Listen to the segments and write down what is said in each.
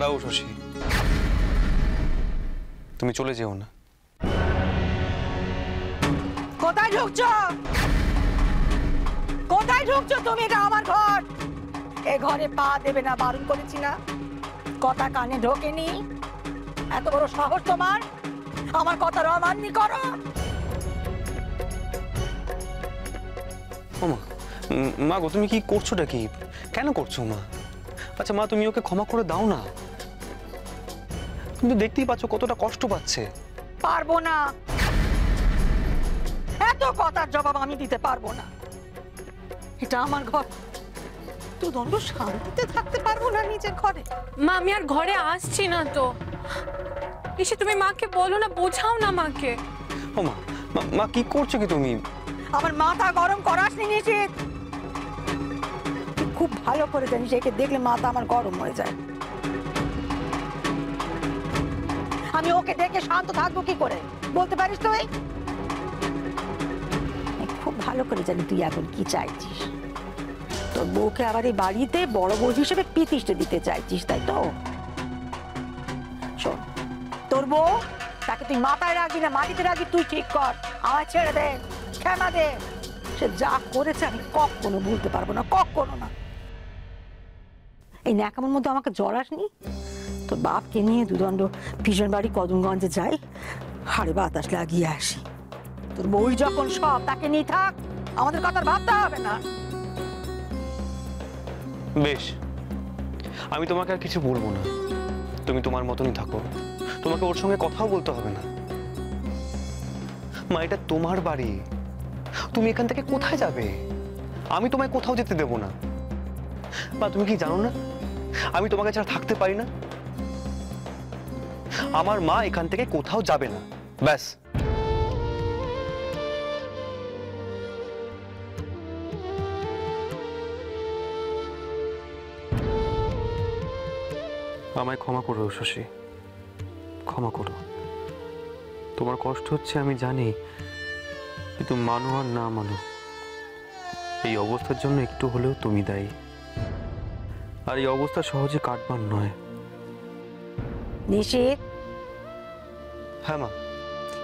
দাঁড়াও শশী, তুমি চলে যেও না। কোথায় ঢুকছো? কোথায় ঢুকছো তুমি? এটা আমার ঘর, এ ঘরে পা দেবে না, বারণ করেছি না? কথা কানে ঢোকেনি? এত বড় সাহস তোমার আমার কথার অমান্য করো? ও মা, মা গো তুমি কি করছোটা কি? কেন করছো মা? আচ্ছা মা, তুমি ওকে ক্ষমা করে দাও না। তুমি তো দেখতেই পাচ্ছ কতটা কষ্ট পাচ্ছে। পারবো না, এত কথার জবাব আমি দিতে পারবো না। এটা আমার ঘর, তো দণ্ড শান্তিতে থাকতে পারবো না নিজের ঘরে? মা আমি আর ঘরে আসছি না তো। এসে তুমি মাকে বলো না, বোঝাও না মাকে। ও মা, মা কি করছো কি তুমি? আমার মাথা গরম করাসনি নিশ্চিত? খুব ভালো করে জানিস একে দেখলে মাথা আমার গরম হয়ে যায়। আমি ওকে দেখে শান্ত থাকবো কি করে বলতে পারিস তুই? খুব ভালো করে জানি তুই এখন কি চাইছিস। তোর বউকে আবার এই বাড়িতে বড় বউ হিসেবে প্রতিষ্ঠা দিতে চাইছিস, তাই তো? শোন, তোর বউ তাকে তুই মাথায় রাখবি না মাটিতে রাখবি তুই ঠিক কর। আমার ছেড়ে দে, ক্ষমা দে। সে যা করেছে আমি কখনো ভুলতে পারবো না, কখনো না। এই ন্যাকামের মধ্যে আমাকে জড়াসনি? তোর বাপকে নিয়ে দুদণ্ড ভীষণ বাড়ি কদমগঞ্জে যাই, হাড়ে বাতাস লাগিয়ে আসি। তোর বই যখন সব, তাকে নিয়ে থাক, আমাদের কথা ভাবতে হবে না। বেশ, আমি তোমাকে আর কিছু বলবো না। তুমি তোমার মতনই থাকো, তোমাকে ওর সঙ্গে কথাও বলতে হবে না। মা, এটা তোমার বাড়ি, তুমি এখান থেকে কোথায় যাবে? আমি তোমায় কোথাও যেতে দেব না। মা, তুমি কি জানো না আমি তোমাকে ছাড়া থাকতে পারি না? আমার মা এখান থেকে কোথাও যাবে না, ব্যাস। আমায় ক্ষমা করো শশী, ক্ষমা করো। তোমার কষ্ট হচ্ছে আমি জানি, কিন্তু মানো আর না মানো, এই অবস্থার জন্য একটু হলেও তুমি দায়ী। আর এই অবস্থা সহজে কাটবার নয়। নিশিত, হ্যাঁ মা।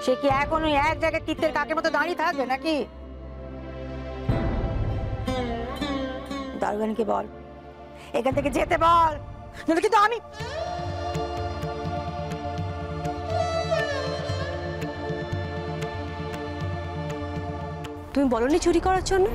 সে কি এখনো এক জায়গায় তীর্থের কাকের মতো দাঁড়িয়ে থাকবে নাকি? দারোগানকে বল এখান থেকে যেতে বল, নইলে কিন্তু আমি। তুমি বলনি চুরি করার জন্য?